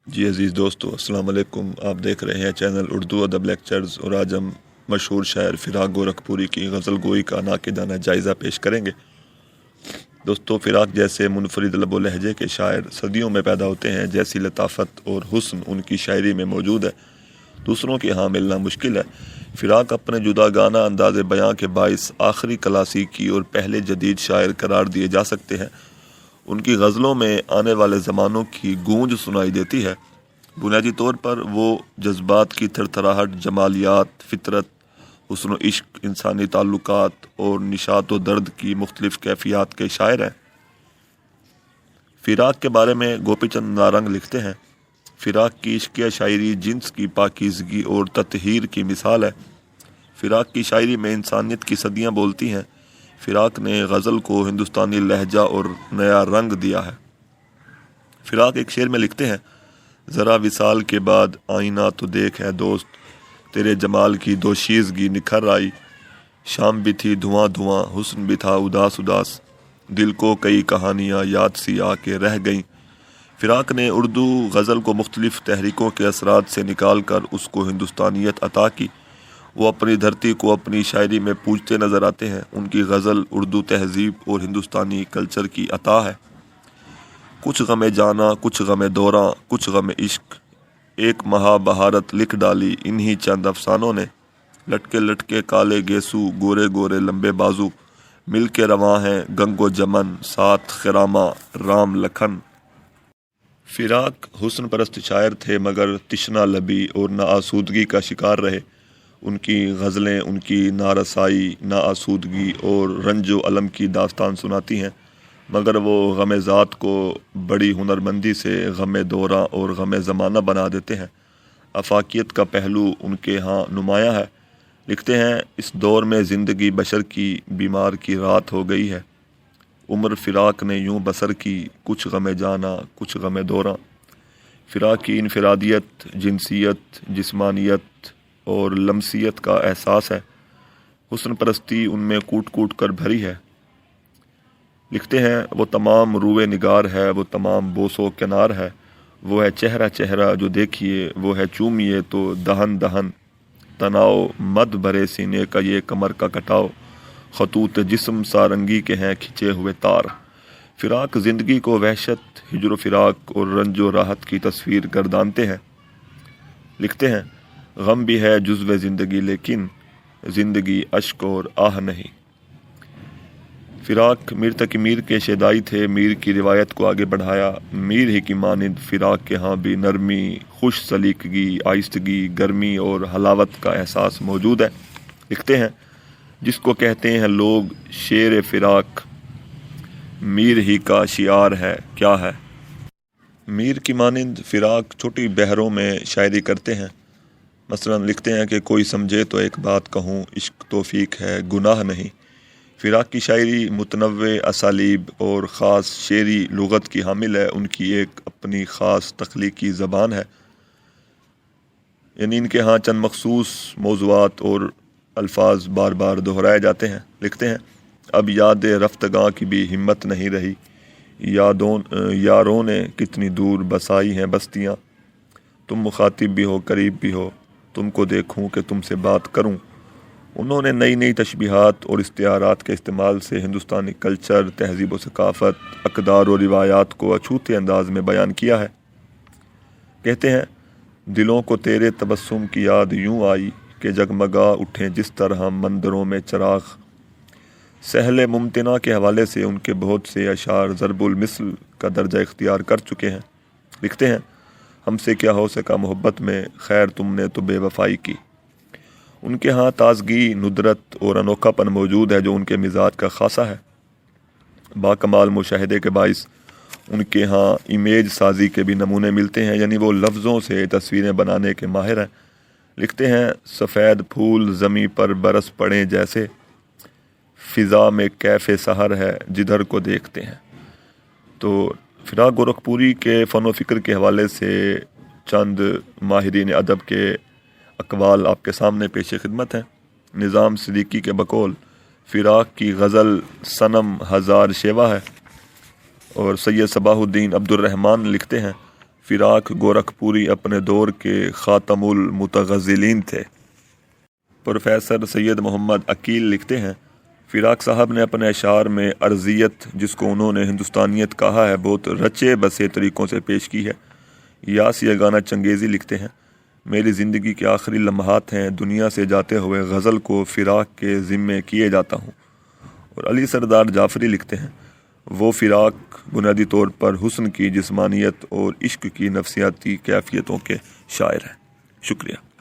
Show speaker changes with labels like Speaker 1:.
Speaker 1: جی عزیز دوستو، السلام علیکم۔ آپ دیکھ رہے ہیں چینل اردو ادب لیکچرز، اور آج ہم مشہور شاعر فراق گورکھپوری کی غزل گوئی کا ناقدانہ جائزہ پیش کریں گے۔ دوستو، فراق جیسے منفرد لب و لہجے کے شاعر صدیوں میں پیدا ہوتے ہیں۔ جیسی لطافت اور حسن ان کی شاعری میں موجود ہے، دوسروں کے ہاں ملنا مشکل ہے۔ فراق اپنے جداگانہ انداز بیاں کے باعث آخری کلاسیکی اور پہلے جدید شاعر قرار دیے جا سکتے ہیں۔ ان کی غزلوں میں آنے والے زمانوں کی گونج سنائی دیتی ہے۔ بنیادی طور پر وہ جذبات کی تھرتھراہٹ، جمالیات، فطرت، حسن و عشق، انسانی تعلقات اور نشاط و درد کی مختلف کیفیات کے شاعر ہیں۔ فراق کے بارے میں گوپی چند نارنگ لکھتے ہیں: فراق کی عشقیہ شاعری جنس کی پاکیزگی اور تطہیر کی مثال ہے۔ فراق کی شاعری میں انسانیت کی صدیاں بولتی ہیں۔ فراق نے غزل کو ہندوستانی لہجہ اور نیا رنگ دیا ہے۔ فراق ایک شعر میں لکھتے ہیں: ذرا وصال کے بعد آئینہ تو دیکھ ہے دوست، تیرے جمال کی دوشیزگی نکھر آئی۔ شام بھی تھی دھواں دھواں، حسن بھی تھا اداس اداس، دل کو کئی کہانیاں یاد سی آ کے رہ گئیں۔ فراق نے اردو غزل کو مختلف تحریکوں کے اثرات سے نکال کر اس کو ہندوستانیت عطا کی۔ وہ اپنی دھرتی کو اپنی شاعری میں پوجتے نظر آتے ہیں۔ ان کی غزل اردو تہذیب اور ہندوستانی کلچر کی عطا ہے۔ کچھ غم جانا، کچھ غم دوراں، کچھ غم عشق، ایک مہا بہارت لکھ ڈالی انہی چند افسانوں نے۔ لٹکے لٹکے کالے گیسو، گورے گورے لمبے بازو، مل کے رواں ہیں گنگ و جمن، ساتھ خراما رام لکھن۔ فراق حسن پرست شاعر تھے، مگر تشنا لبی اور ناآسودگی کا شکار رہے۔ ان کی غزلیں ان کی نارسائی، ناآسودگی اور رنج و الم کی داستان سناتی ہیں، مگر وہ غم ذات کو بڑی ہنرمندی سے غم دوراں اور غم زمانہ بنا دیتے ہیں۔ آفاقیت کا پہلو ان کے ہاں نمایاں ہے۔ لکھتے ہیں: اس دور میں زندگی بشر کی بیمار کی رات ہو گئی ہے۔ عمر فراق نے یوں بسر کی، کچھ غم جانا، کچھ غم دوراں۔ فراق کی انفرادیت، جنسیت، جسمانیت اور لمسیت کا احساس ہے۔ حسن پرستی ان میں کوٹ کوٹ کر بھری ہے۔ لکھتے ہیں: وہ تمام روئے نگار ہے، وہ تمام بوس و کنار ہے، وہ ہے چہرہ چہرہ جو دیکھیے، وہ ہے چومیے تو دہن دہن، تناؤ مد بھرے سینے کا یہ کمر کا کٹاؤ، خطوط جسم سارنگی کے ہیں کھچے ہوئے تار۔ فراق زندگی کو وحشت، ہجر و فراق اور رنج و راحت کی تصویر گردانتے ہیں۔ لکھتے ہیں: غم بھی ہے جزو زندگی، لیکن زندگی اشک اور آہ نہیں۔ فراق میر تقی میر کے شیدائی تھے۔ میر کی روایت کو آگے بڑھایا۔ میر ہی کی مانند فراق کے ہاں بھی نرمی، خوش سلیقگی، آہستگی، گرمی اور حلاوت کا احساس موجود ہے۔ لکھتے ہیں: جس کو کہتے ہیں لوگ شیر فراق، میر ہی کا شعار ہے کیا ہے۔ میر کی مانند فراق چھوٹی بحروں میں شاعری کرتے ہیں۔ مثلاً لکھتے ہیں کہ کوئی سمجھے تو ایک بات کہوں، عشق توفیق ہے گناہ نہیں۔ فراق کی شاعری متنوع اسالیب اور خاص شعری لغت کی حامل ہے۔ ان کی ایک اپنی خاص تخلیقی زبان ہے، یعنی ان کے ہاں چند مخصوص موضوعات اور الفاظ بار بار دہرائے جاتے ہیں۔ لکھتے ہیں: اب یاد رفتگاں کی بھی ہمت نہیں رہی، یاروں نے کتنی دور بسائی ہیں بستیاں، تم مخاطب بھی ہو قریب بھی ہو، تم کو دیکھوں کہ تم سے بات کروں۔ انہوں نے نئی نئی تشبیہات اور استعارات کے استعمال سے ہندوستانی کلچر، تہذیب و ثقافت، اقدار و روایات کو اچھوتے انداز میں بیان کیا ہے۔ کہتے ہیں: دلوں کو تیرے تبسم کی یاد یوں آئی کہ جگمگا اٹھیں جس طرح مندروں میں چراغ۔ سہل ممتنع کے حوالے سے ان کے بہت سے اشعار ضرب المثل کا درجہ اختیار کر چکے ہیں۔ لکھتے ہیں: ہم سے کیا ہو سکا محبت میں، خیر تم نے تو بے وفائی کی۔ ان کے ہاں تازگی، ندرت اور انوکھا پن موجود ہے جو ان کے مزاج کا خاصہ ہے۔ باکمال مشاہدے کے باعث ان کے ہاں امیج سازی کے بھی نمونے ملتے ہیں، یعنی وہ لفظوں سے تصویریں بنانے کے ماہر ہیں۔ لکھتے ہیں: سفید پھول زمیں پر برس پڑیں جیسے، فضا میں کیف سحر ہے جدھر کو دیکھتے ہیں۔ تو فراق گورکھپوری کے فن و فکر کے حوالے سے چند ماہرین ادب کے اقوال آپ کے سامنے پیش خدمت ہیں۔ نظام صدیقی کے بقول فراق کی غزل صنم ہزار شیوا ہے، اور سید صباح الدین عبد الرحمن لکھتے ہیں: فراق گورکھپوری اپنے دور کے خاتم المتغزلین تھے۔ پروفیسر سید محمد عقیل لکھتے ہیں، فراق صاحب نے اپنے اشعار میں ارضیت، جس کو انہوں نے ہندوستانیت کہا ہے، بہت رچے بسے طریقوں سے پیش کی ہے۔ یاس یگانہ چنگیزی لکھتے ہیں، میری زندگی کے آخری لمحات ہیں، دنیا سے جاتے ہوئے غزل کو فراق کے ذمے کیے جاتا ہوں۔ اور علی سردار جعفری لکھتے ہیں، وہ فراق بنیادی طور پر حسن کی جسمانیت اور عشق کی نفسیاتی کیفیتوں کے شاعر ہیں۔ شکریہ۔